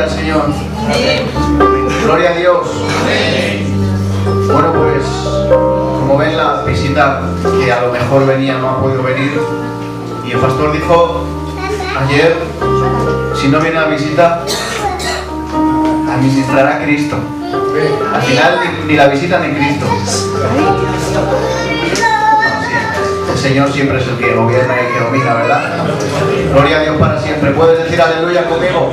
al Señor. Gloria a Dios. Bueno, pues como ven, la visita que a lo mejor venía no ha podido venir, y el pastor dijo ayer, si no viene la visita, administrará Cristo. Al final ni la visita ni Cristo. El Señor siempre es el que gobierna y el que domina, ¿verdad? Gloria a Dios para siempre. ¿Puedes decir aleluya conmigo?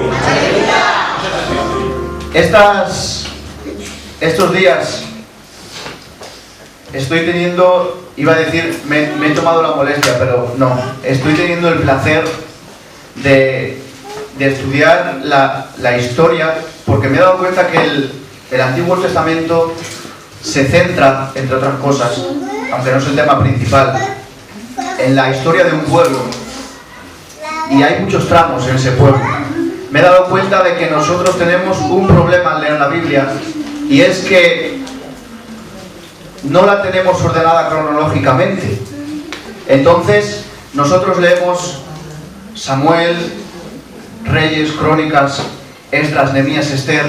Estos días estoy teniendo, iba a decir, me he tomado la molestia, pero no, estoy teniendo el placer de estudiar la historia, porque me he dado cuenta que el Antiguo Testamento se centra, entre otras cosas, aunque no es el tema principal, en la historia de un pueblo, y hay muchos tramos en ese pueblo. Me he dado cuenta de que nosotros tenemos un problema al leer la Biblia, y es que no la tenemos ordenada cronológicamente. Entonces nosotros leemos Samuel, Reyes, Crónicas, Esdras, Nehemías, Esther,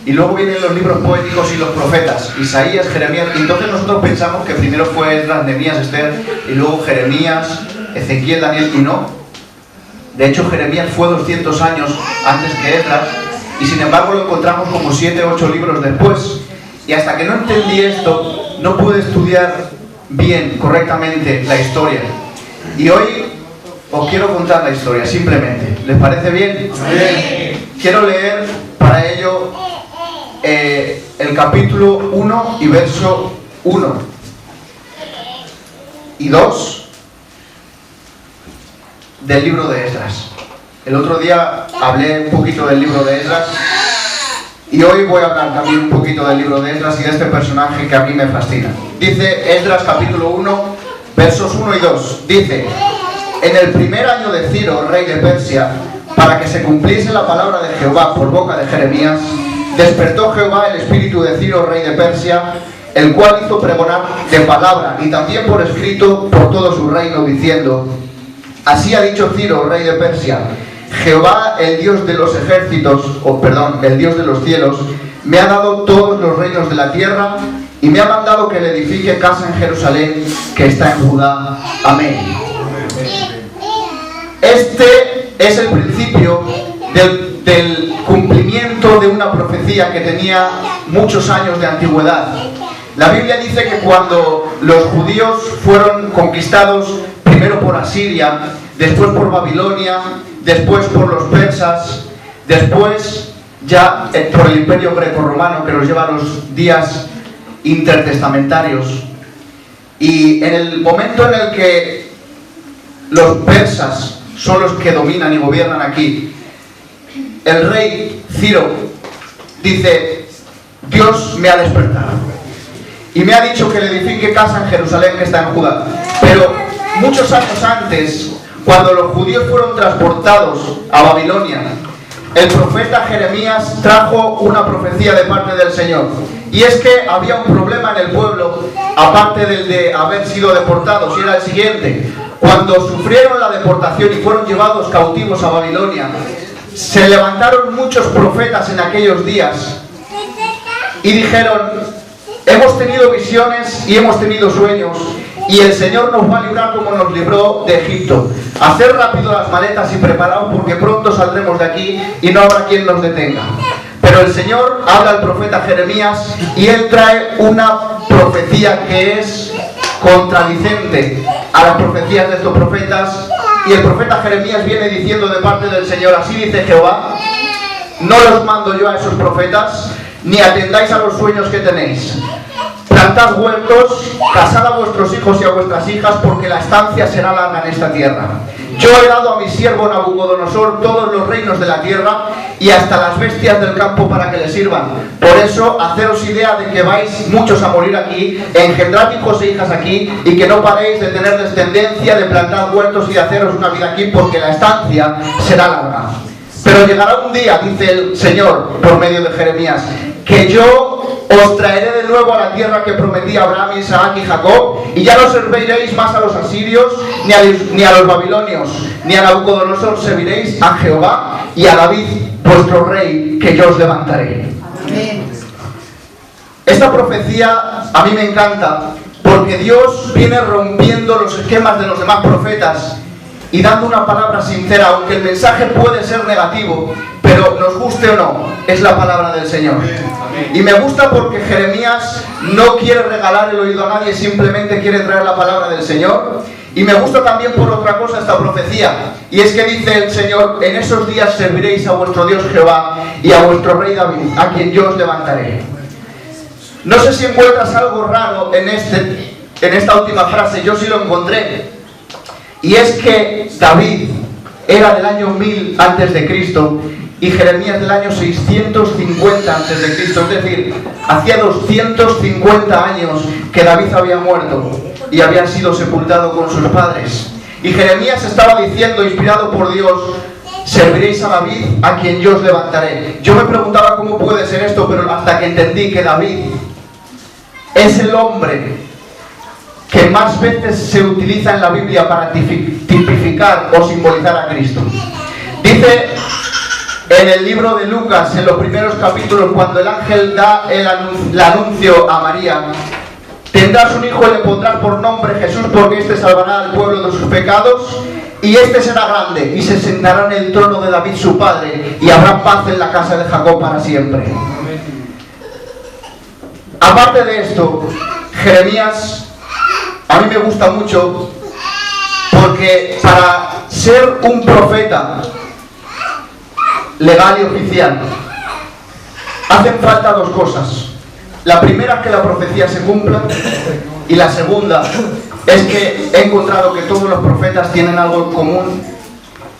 y luego vienen los libros poéticos y los profetas, Isaías, Jeremías, y entonces nosotros pensamos que primero fue Esdras, Nehemías, Esther, y luego Jeremías, Ezequiel, Daniel, y no. De hecho, Jeremías fue 200 años antes que Esdras, y sin embargo lo encontramos como 7 o 8 libros después. Y hasta que no entendí esto, no pude estudiar bien, correctamente, la historia. Y hoy os quiero contar la historia, simplemente. ¿Les parece bien? Sí. Quiero leer para ello el capítulo 1 y verso 1 y 2 del libro de Esdras. El otro día hablé un poquito del libro de Esdras, y hoy voy a hablar también un poquito del libro de Esdras y de este personaje que a mí me fascina. Dice Esdras capítulo 1, versos 1 y 2. Dice: en el primer año de Ciro, rey de Persia, para que se cumpliese la palabra de Jehová por boca de Jeremías, despertó Jehová el espíritu de Ciro, rey de Persia, el cual hizo pregonar de palabra y también por escrito por todo su reino, diciendo: así ha dicho Ciro, rey de Persia, Jehová, el Dios de los ejércitos, el Dios de los cielos, me ha dado todos los reinos de la tierra y me ha mandado que le edifique casa en Jerusalén, que está en Judá. Amén. Este es el principio del cumplimiento de una profecía que tenía muchos años de antigüedad. La Biblia dice que cuando los judíos fueron conquistados, primero por Asiria, después por Babilonia, después por los persas, después ya por el imperio grecorromano, que nos lleva a los días intertestamentarios, y en el momento en el que los persas son los que dominan y gobiernan aquí, el rey Ciro dice: Dios me ha despertado y me ha dicho que le edifique casa en Jerusalén, que está en Judá. Pero muchos años antes, cuando los judíos fueron transportados a Babilonia, el profeta Jeremías trajo una profecía de parte del Señor. Y es que había un problema en el pueblo, aparte del de haber sido deportados, y era el siguiente: cuando sufrieron la deportación y fueron llevados cautivos a Babilonia, se levantaron muchos profetas en aquellos días y dijeron: hemos tenido visiones y hemos tenido sueños, y el Señor nos va a librar como nos libró de Egipto. Haced rápido las maletas y preparaos, porque pronto saldremos de aquí y no habrá quien nos detenga. Pero el Señor habla al profeta Jeremías, y él trae una profecía que es contradicente a las profecías de estos profetas. Y el profeta Jeremías viene diciendo de parte del Señor: así dice Jehová, no los mando yo a esos profetas, ni atendáis a los sueños que tenéis. Plantad huertos, casad a vuestros hijos y a vuestras hijas, porque la estancia será larga en esta tierra. Yo he dado a mi siervo Nabucodonosor todos los reinos de la tierra y hasta las bestias del campo para que le sirvan. Por eso, haceros idea de que vais muchos a morir aquí, engendrad hijos e hijas aquí, y que no paréis de tener descendencia, de plantar huertos y de haceros una vida aquí, porque la estancia será larga. Pero llegará un día, dice el Señor por medio de Jeremías, que yo os traeré de nuevo a la tierra que prometí a Abraham, Isaac y Jacob, y ya no serviréis más a los asirios, ni a los babilonios, ni a Nabucodonosor. Serviréis a Jehová y a David vuestro rey que yo os levantaré. Esta profecía a mí me encanta porque Dios viene rompiendo los esquemas de los demás profetas y dando una palabra sincera, aunque el mensaje puede ser negativo, pero nos guste o no, es la palabra del Señor. Y me gusta porque Jeremías no quiere regalar el oído a nadie, simplemente quiere traer la palabra del Señor. Y me gusta también por otra cosa esta profecía, y es que dice el Señor: en esos días serviréis a vuestro Dios Jehová y a vuestro rey David, a quien yo os levantaré. No sé si encuentras algo raro en esta última frase, yo sí lo encontré. Y es que David era del año 1000 antes de Cristo y Jeremías del año 650 antes de Cristo, es decir, hacía 250 años que David había muerto y había sido sepultado con sus padres. Y Jeremías estaba diciendo, inspirado por Dios: serviréis a David, a quien yo os levantaré. Yo me preguntaba cómo puede ser esto, pero hasta que entendí que David es el hombre que más veces se utiliza en la Biblia para tipificar o simbolizar a Cristo. Dice en el libro de Lucas, en los primeros capítulos, cuando el ángel da el anuncio a María: tendrás un hijo y le pondrás por nombre Jesús, porque este salvará al pueblo de sus pecados, y este será grande y se sentará en el trono de David su padre, y habrá paz en la casa de Jacob para siempre. Aparte de esto, Jeremías a mí me gusta mucho porque para ser un profeta legal y oficial hacen falta dos cosas. La primera es que la profecía se cumpla, y la segunda es que he encontrado que todos los profetas tienen algo en común,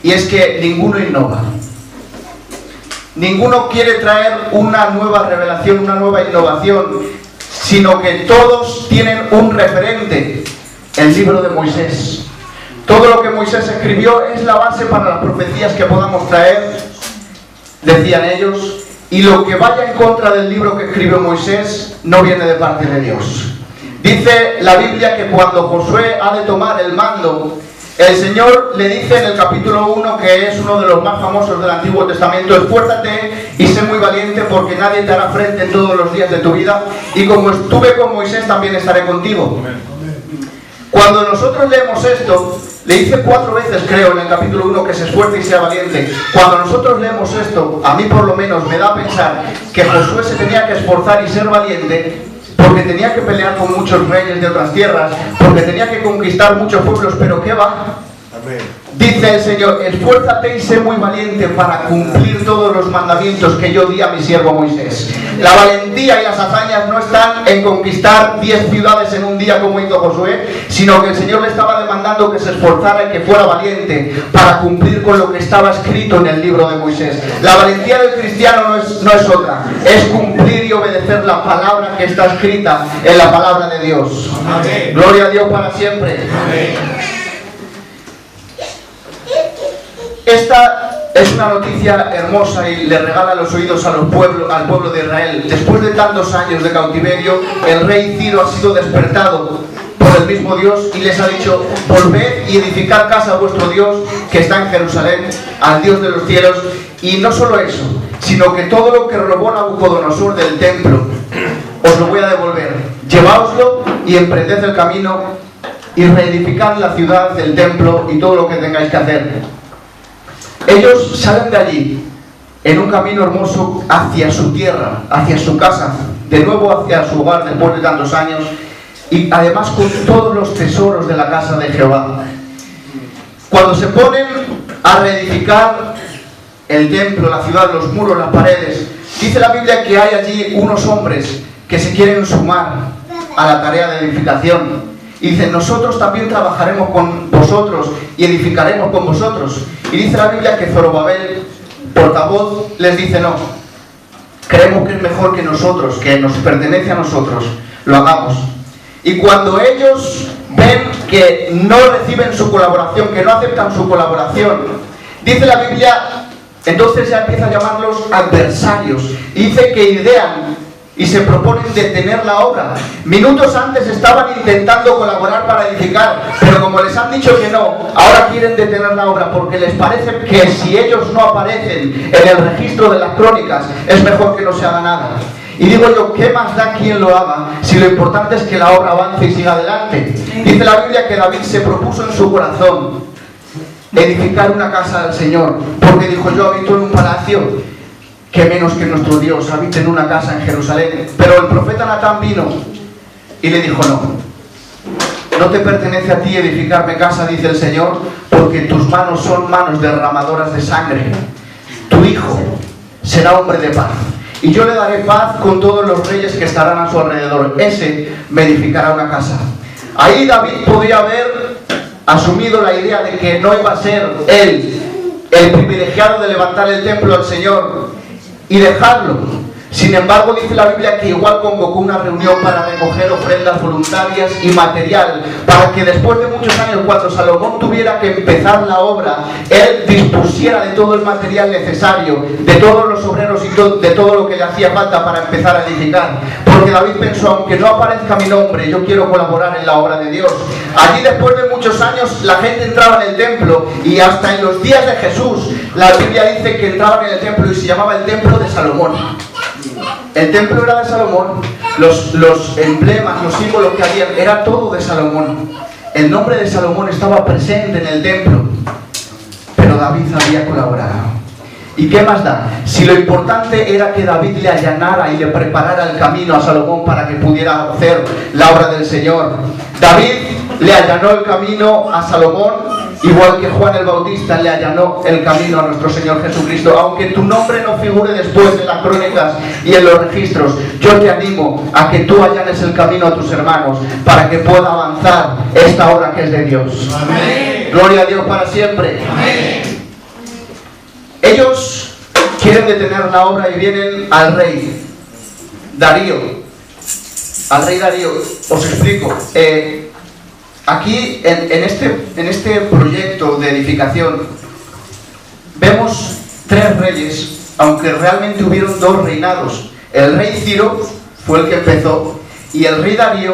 y es que ninguno innova. Ninguno quiere traer una nueva revelación, una nueva innovación, sino que todos tienen un referente: el libro de Moisés. Todo lo que Moisés escribió es la base para las profecías que podamos traer, decían ellos, y lo que vaya en contra del libro que escribió Moisés no viene de parte de Dios. Dice la Biblia que cuando Josué ha de tomar el mando, el Señor le dice en el capítulo 1, que es uno de los más famosos del Antiguo Testamento: esfuérzate y sé muy valiente, porque nadie te hará frente en todos los días de tu vida, y como estuve con Moisés también estaré contigo. Cuando nosotros leemos esto, le dice 4 veces, creo, en el capítulo 1, que se esfuerce y sea valiente. Cuando nosotros leemos esto, a mí por lo menos me da a pensar que Josué se tenía que esforzar y ser valiente porque tenía que pelear con muchos reyes de otras tierras, porque tenía que conquistar muchos pueblos, pero ¿qué va? Dice el Señor: esfuérzate y sé muy valiente para cumplir todos los mandamientos que yo di a mi siervo Moisés. La valentía y las hazañas no están en conquistar 10 ciudades en un día como hizo Josué, sino que el Señor le estaba demandando que se esforzara y que fuera valiente para cumplir con lo que estaba escrito en el libro de Moisés. La valentía del cristiano no es otra, es cumplir y obedecer la palabra que está escrita en la palabra de Dios. Amén. Gloria a Dios para siempre. Amén. Esta es una noticia hermosa y le regala los oídos al pueblo de Israel. Después de tantos años de cautiverio, el rey Ciro ha sido despertado por el mismo Dios y les ha dicho: volved y edificad casa a vuestro Dios que está en Jerusalén, al Dios de los cielos. Y no solo eso, sino que todo lo que robó Nabucodonosor del templo os lo voy a devolver. Lleváoslo y emprended el camino y reedificad la ciudad, el templo y todo lo que tengáis que hacer. Ellos salen de allí en un camino hermoso hacia su tierra, hacia su casa, de nuevo hacia su hogar después de tantos años, y además con todos los tesoros de la casa de Jehová. Cuando se ponen a reedificar el templo, la ciudad, los muros, las paredes, dice la Biblia que hay allí unos hombres que se quieren sumar a la tarea de edificación. Y dicen: nosotros también trabajaremos con vosotros y edificaremos con vosotros. Y dice la Biblia que Zorobabel, portavoz, les dice: no, creemos que es mejor que nosotros, que nos pertenece a nosotros, lo hagamos. Y cuando ellos ven que no reciben su colaboración, que no aceptan su colaboración, dice la Biblia, entonces ya empieza a llamarlos adversarios. Y dice que idean y se proponen detener la obra. Minutos antes estaban intentando colaborar para edificar, pero como les han dicho que no, ahora quieren detener la obra porque les parece que si ellos no aparecen en el registro de las crónicas, es mejor que no se haga nada. Y digo yo, ¿qué más da quien lo haga si lo importante es que la obra avance y siga adelante? Dice la Biblia que David se propuso en su corazón edificar una casa al Señor, porque dijo: yo habito en un palacio, que menos que nuestro Dios habita en una casa en Jerusalén. Pero el profeta Natán vino y le dijo: no te pertenece a ti edificarme casa, dice el Señor, porque tus manos son manos derramadoras de sangre. Tu hijo será hombre de paz, y yo le daré paz con todos los reyes que estarán a su alrededor. Ese me edificará una casa. Ahí David podría haber asumido la idea de que no iba a ser él el privilegiado de levantar el templo al Señor y dejarlo. Sin embargo, dice la Biblia que igual convocó una reunión para recoger ofrendas voluntarias y material, para que después de muchos años, cuando Salomón tuviera que empezar la obra, él dispusiera de todo el material necesario, de todos los obreros y de todo lo que le hacía falta para empezar a edificar. Porque David pensó: aunque no aparezca mi nombre, yo quiero colaborar en la obra de Dios. Allí, después de muchos años, la gente entraba en el templo, y hasta en los días de Jesús, la Biblia dice que entraban en el templo y se llamaba el templo de Salomón. El templo era de Salomón, los emblemas, los símbolos que había, era todo de Salomón. El nombre de Salomón estaba presente en el templo, pero David había colaborado. ¿Y qué más da? Si lo importante era que David le allanara y le preparara el camino a Salomón para que pudiera hacer la obra del Señor. David le allanó el camino a Salomón, igual que Juan el Bautista le allanó el camino a nuestro Señor Jesucristo. Aunque tu nombre no figure después en las crónicas y en los registros, yo te animo a que tú allanes el camino a tus hermanos para que pueda avanzar esta obra que es de Dios. Amén. Gloria a Dios para siempre. Amén. Ellos quieren detener la obra y vienen al rey Darío. Al rey Darío. Os explico. Aquí, en este proyecto de edificación, vemos 3 reyes, aunque realmente hubieron 2 reinados. El rey Ciro fue el que empezó, y el rey Darío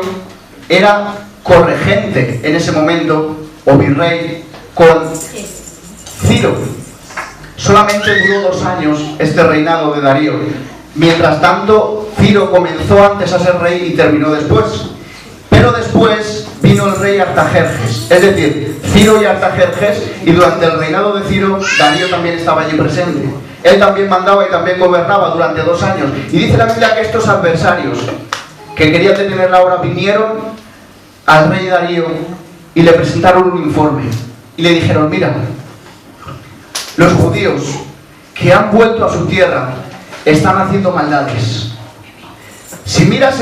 era corregente en ese momento, o virrey, con Ciro. Solamente duró 2 años este reinado de Darío. Mientras tanto, Ciro comenzó antes a ser rey y terminó después. Pero después vino el rey Artajerjes, es decir, Ciro y Artajerjes, y durante el reinado de Ciro, Darío también estaba allí presente. Él también mandaba y también gobernaba durante 2 años. Y dice la Biblia que estos adversarios que querían detener la obra vinieron al rey Darío y le presentaron un informe. Y le dijeron: mira, los judíos que han vuelto a su tierra están haciendo maldades. Si miras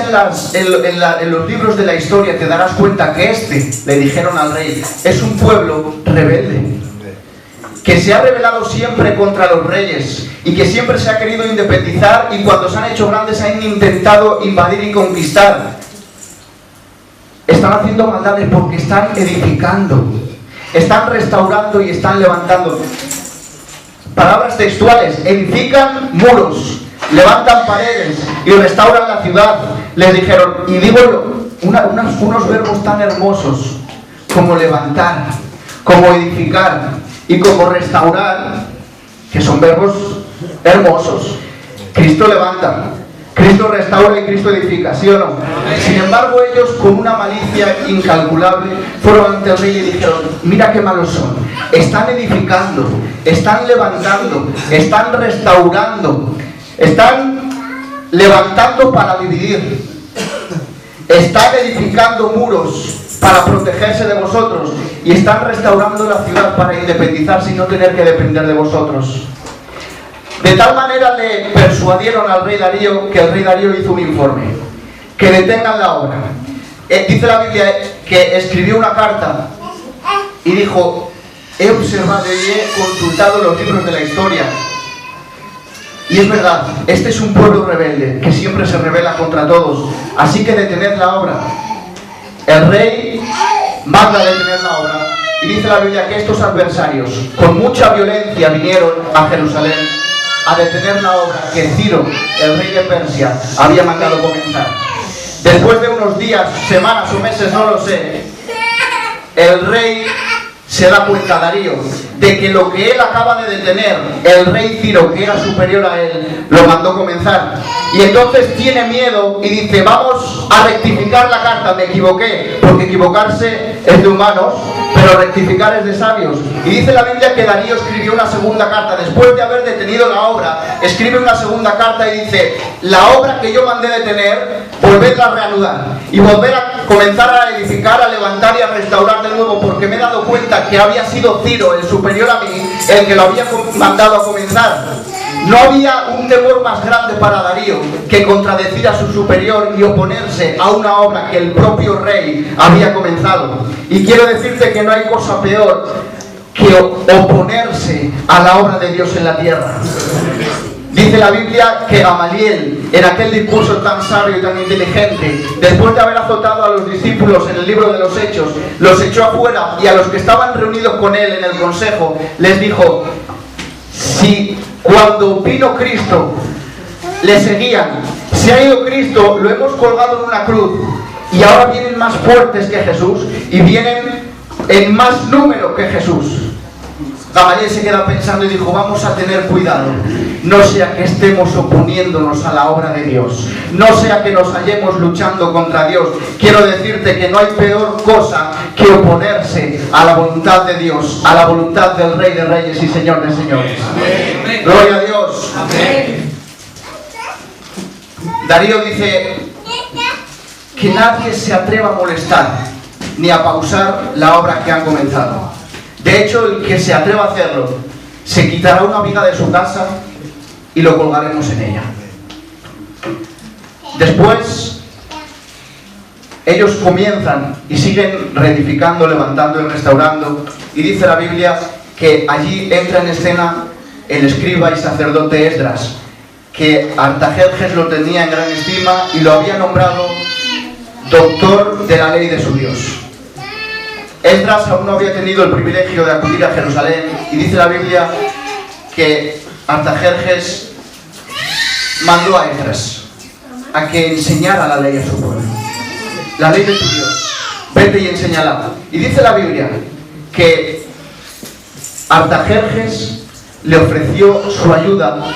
en los libros de la historia, te darás cuenta que le dijeron al rey, es un pueblo rebelde, que se ha rebelado siempre contra los reyes y que siempre se ha querido independizar, y cuando se han hecho grandes han intentado invadir y conquistar. Están haciendo maldades porque están edificando, están restaurando y están levantando. Palabras textuales: edifican muros, levantan paredes y restauran la ciudad. Les dijeron, y digo unos verbos tan hermosos como levantar, como edificar y como restaurar, que son verbos hermosos. Cristo levanta, Cristo restaura y Cristo edifica, ¿sí o no? Sin embargo, ellos, con una malicia incalculable, fueron ante el rey y dijeron: mira qué malos son, están edificando, están levantando, están restaurando, están levantando para dividir, están edificando muros para protegerse de vosotros, y están restaurando la ciudad para independizarse y no tener que depender de vosotros. De tal manera le persuadieron al rey Darío que el rey Darío hizo un informe, que detengan la obra. Dice la Biblia que escribió una carta y dijo: he observado y he consultado los libros de la historia, y es verdad, este es un pueblo rebelde que siempre se rebela contra todos, así que detened la obra. El rey manda a detener la obra, y dice la Biblia que estos adversarios con mucha violencia vinieron a Jerusalén a detener la obra que Ciro, el rey de Persia, había mandado comenzar. Después de unos días, semanas o meses, no lo sé, el rey se da cuenta, Darío, de que lo que él acaba de detener, el rey Ciro, que era superior a él, lo mandó comenzar. Y entonces tiene miedo y dice, vamos a rectificar la carta, me equivoqué, porque equivocarse es de humanos, pero rectificar es de sabios. Y dice la Biblia que Darío escribió una segunda carta, después de haber detenido la obra, escribe una segunda carta y dice, la obra que yo mandé detener, volvedla a reanudar, y volver a comenzar a edificar, a levantar y a restaurar de nuevo, porque me he dado cuenta que había sido Ciro, el superior a mí, el que lo había mandado a comenzar. No había un temor más grande para Darío que contradecir a su superior y oponerse a una obra que el propio rey había comenzado. Y quiero decirte que no hay cosa peor que oponerse a la obra de Dios en la tierra. Dice la Biblia que Gamaliel, en aquel discurso tan sabio y tan inteligente, después de haber azotado a los discípulos en el libro de los Hechos, los echó afuera, y a los que estaban reunidos con él en el consejo les dijo, si cuando vino Cristo le seguían, se ha ido Cristo, lo hemos colgado en una cruz, y ahora vienen más fuertes que Jesús y vienen en más número que Jesús. Gamaliel se queda pensando y dijo, vamos a tener cuidado, no sea que estemos oponiéndonos a la obra de Dios, no sea que nos hallemos luchando contra Dios. Quiero decirte que no hay peor cosa que oponerse a la voluntad de Dios, a la voluntad del Rey de Reyes y Señor de Señores. Amén. Gloria a Dios. Amén. Darío dice que nadie se atreva a molestar ni a pausar la obra que han comenzado. De hecho, el que se atreva a hacerlo, se quitará una viga de su casa y lo colgaremos en ella. Después, ellos comienzan y siguen reedificando, levantando y restaurando. Y dice la Biblia que allí entra en escena el escriba y sacerdote Esdras, que Artajerjes lo tenía en gran estima y lo había nombrado doctor de la ley de su Dios. Esdras aún no había tenido el privilegio de acudir a Jerusalén, y dice la Biblia que Artajerjes mandó a Esdras a que enseñara la ley a su pueblo. La ley de tu Dios, vete y enséñala. Y dice la Biblia que Artajerjes le ofreció su ayuda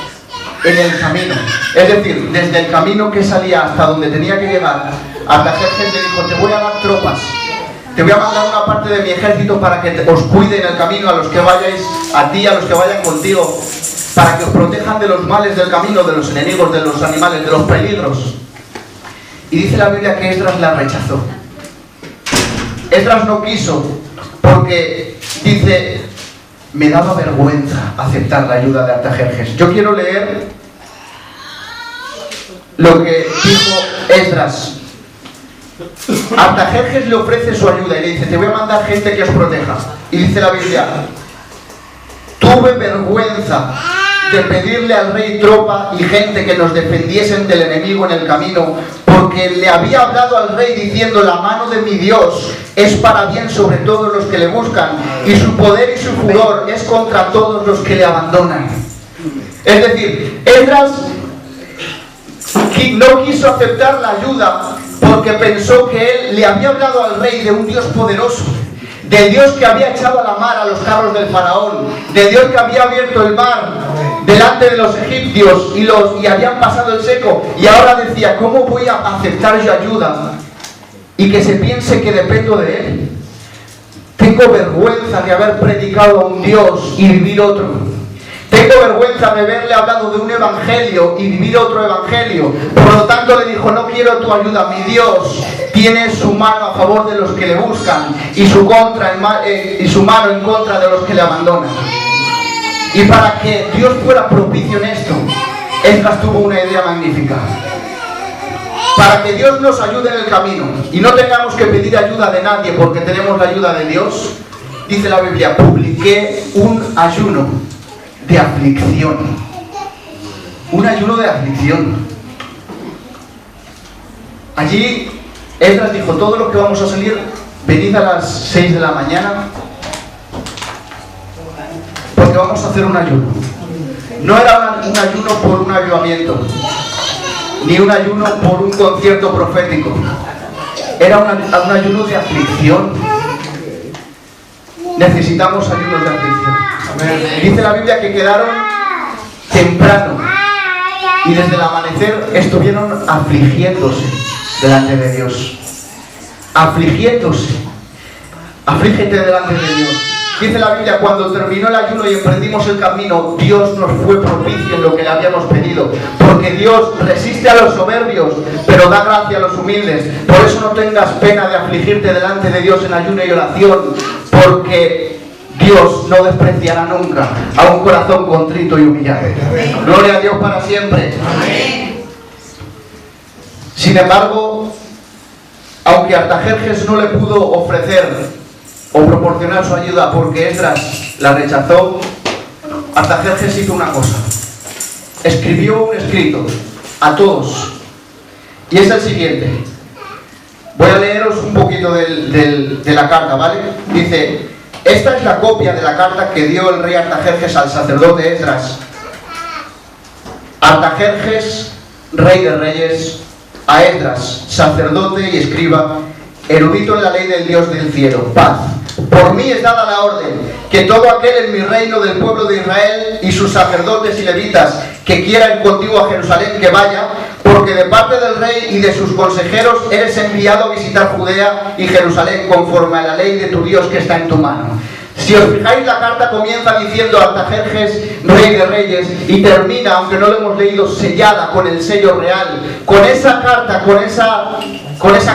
en el camino. Es decir, desde el camino que salía hasta donde tenía que llegar, Artajerjes le dijo, te voy a dar tropas. Te voy a mandar una parte de mi ejército para que os cuide en el camino, a los que vayáis, a ti, a los que vayan contigo, para que os protejan de los males del camino, de los enemigos, de los animales, de los peligros. Y dice la Biblia que Esdras la rechazó. Esdras no quiso, porque dice, me daba vergüenza aceptar la ayuda de Artajerjes. Yo quiero leer lo que dijo Esdras. Artajerjes le ofrece su ayuda y le dice, te voy a mandar gente que os proteja. Y dice la Biblia, tuve vergüenza de pedirle al rey tropa y gente que nos defendiesen del enemigo en el camino, porque le había hablado al rey diciendo, la mano de mi Dios es para bien sobre todos los que le buscan, y su poder y su furor es contra todos los que le abandonan. Es decir, Esdras no quiso aceptar la ayuda porque pensó que él le había hablado al rey de un Dios poderoso, del Dios que había echado a la mar a los carros del faraón, del Dios que había abierto el mar delante de los egipcios y habían pasado el seco. Y ahora decía, ¿cómo voy a aceptar yo ayuda y que se piense que dependo de él? Tengo vergüenza de haber predicado a un Dios y vivir otro. Tengo vergüenza de haberle hablado de un evangelio y vivir otro evangelio. Por lo tanto le dijo, no quiero tu ayuda. Mi Dios tiene su mano a favor de los que le buscan y su mano en contra de los que le abandonan. Y para que Dios fuera propicio en esto, Esdras tuvo una idea magnífica. Para que Dios nos ayude en el camino y no tengamos que pedir ayuda de nadie porque tenemos la ayuda de Dios, dice la Biblia, publiqué un ayuno de aflicción. Un ayuno de aflicción. Allí Esdras dijo, todos los que vamos a salir, venid a las 6 de la mañana porque vamos a hacer un ayuno. No era un ayuno por un avivamiento, ni un ayuno por un concierto profético. Era un ayuno de aflicción. Necesitamos ayunos de aflicción. Dice la Biblia que quedaron temprano y desde el amanecer estuvieron afligiéndose delante de Dios. Afligiéndose. Aflígete delante de Dios. Dice la Biblia, cuando terminó el ayuno y emprendimos el camino, Dios nos fue propicio en lo que le habíamos pedido. Porque Dios resiste a los soberbios, pero da gracia a los humildes. Por eso no tengas pena de afligirte delante de Dios en ayuno y oración, porque Dios no despreciará nunca a un corazón contrito y humillado. Gloria a Dios para siempre. Sin embargo, aunque Artajerjes no le pudo ofrecer o proporcionar su ayuda porque Esdras la rechazó, Artajerjes hizo una cosa: escribió un escrito a todos, y es el siguiente. Voy a leeros un poquito de la carta, ¿vale? Dice: esta es la copia de la carta que dio el rey Artajerjes al sacerdote Esdras. Artajerjes, rey de reyes, a Esdras, sacerdote y escriba, erudito en la ley del Dios del cielo, paz. Por mí es dada la orden que todo aquel en mi reino del pueblo de Israel y sus sacerdotes y levitas que quieran contigo a Jerusalén que vaya, porque de parte del rey y de sus consejeros eres enviado a visitar Judea y Jerusalén conforme a la ley de tu Dios que está en tu mano. Si os fijáis, la carta comienza diciendo Artajerjes, rey de reyes, y termina, aunque no lo hemos leído, sellada con el sello real. Con esa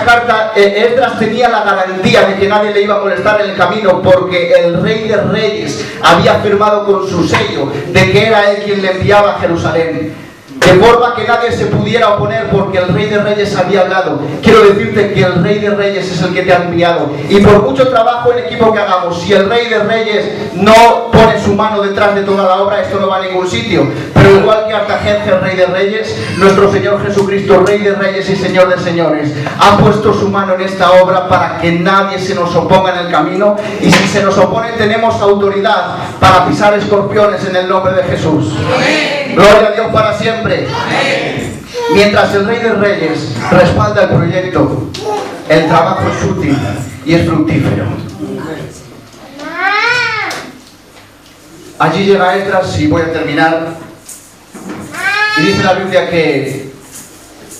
carta, Esdras tenía la garantía de que nadie le iba a molestar en el camino, porque el rey de reyes había firmado con su sello de que era él quien le enviaba a Jerusalén. De forma que nadie se pudiera oponer, porque el Rey de Reyes había hablado. Quiero decirte que el Rey de Reyes es el que te ha enviado. Y por mucho trabajo en equipo que hagamos, si el Rey de Reyes no pone su mano detrás de toda la obra, esto no va a ningún sitio. Pero igual que Artajerjes, Rey de Reyes, nuestro Señor Jesucristo, Rey de Reyes y Señor de Señores, ha puesto su mano en esta obra para que nadie se nos oponga en el camino. Y si se nos opone, tenemos autoridad para pisar escorpiones en el nombre de Jesús. Amén. Gloria a Dios para siempre. Amén. Mientras el Rey de Reyes respalda el proyecto, el trabajo es útil y es fructífero. Allí llega Esdras, y voy a terminar, y dice la Biblia que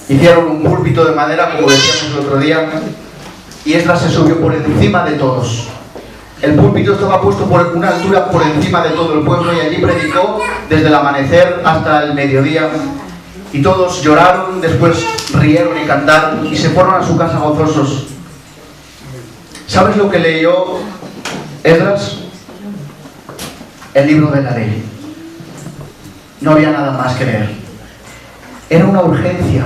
hicieron un púlpito de madera, como decíamos el otro día, y Esdras se subió por encima de todos. El púlpito estaba puesto por una altura por encima de todo el pueblo, y allí predicó desde el amanecer hasta el mediodía, y todos lloraron, después rieron y cantaron y se fueron a su casa gozosos. ¿Sabes lo que leyó Esdras? El libro de la ley. No había nada más que leer. Era una urgencia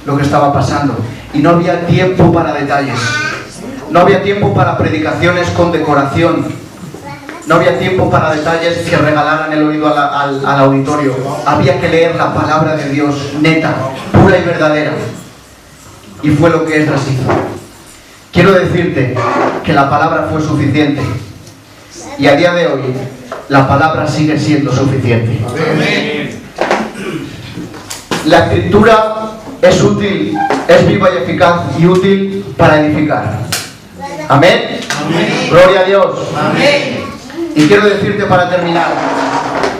lo que estaba pasando, y no había tiempo para detalles. No había tiempo para predicaciones con decoración. No había tiempo para detalles que regalaran el oído al auditorio. Había que leer la palabra de Dios neta, pura y verdadera. Y fue lo que Esdras hizo. Quiero decirte que la palabra fue suficiente. Y a día de hoy, la palabra sigue siendo suficiente. Amén. La escritura es útil, es viva y eficaz y útil para edificar. Amén. Amén. Gloria a Dios. Amén. Y quiero decirte para terminar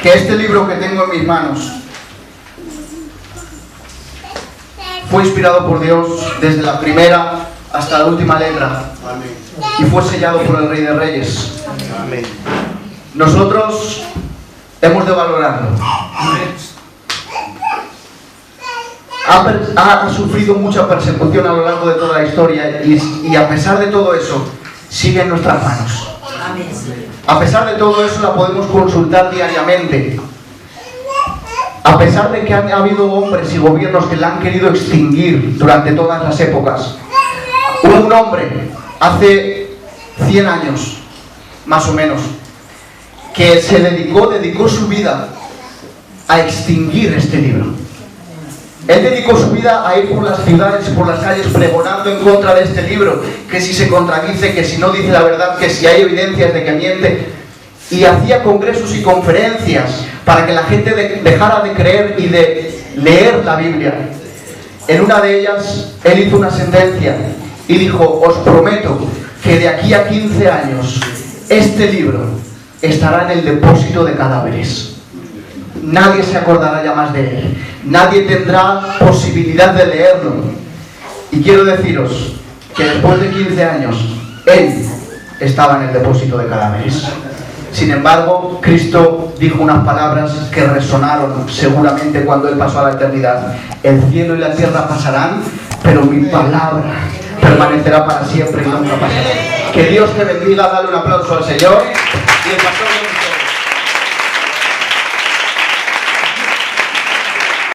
que este libro que tengo en mis manos fue inspirado por Dios desde la primera hasta la última letra. Amén. Y fue sellado por el Rey de Reyes. Amén. Nosotros hemos de valorarlo. Amén. Ha sufrido mucha persecución a lo largo de toda la historia, y a pesar de todo eso, sigue en nuestras manos. A pesar de todo eso, la podemos consultar diariamente. A pesar de que han habido hombres y gobiernos que la han querido extinguir durante todas las épocas, hubo un hombre hace 100 años, más o menos, que se dedicó su vida a extinguir este libro. Él dedicó su vida a ir por las ciudades y por las calles pregonando en contra de este libro, que si se contradice, que si no dice la verdad, que si hay evidencias de que miente. Y hacía congresos y conferencias para que la gente dejara de creer y de leer la Biblia. En una de ellas, él hizo una sentencia y dijo: os prometo que de aquí a 15 años este libro estará en el depósito de cadáveres. Nadie se acordará ya más de él. Nadie tendrá posibilidad de leerlo. Y quiero deciros que después de 15 años, él estaba en el depósito de cadáveres. Sin embargo, Cristo dijo unas palabras que resonaron seguramente cuando él pasó a la eternidad: el cielo y la tierra pasarán, pero mi palabra permanecerá para siempre y nunca pasará. Que Dios te bendiga. Dale un aplauso al Señor. Y el pastor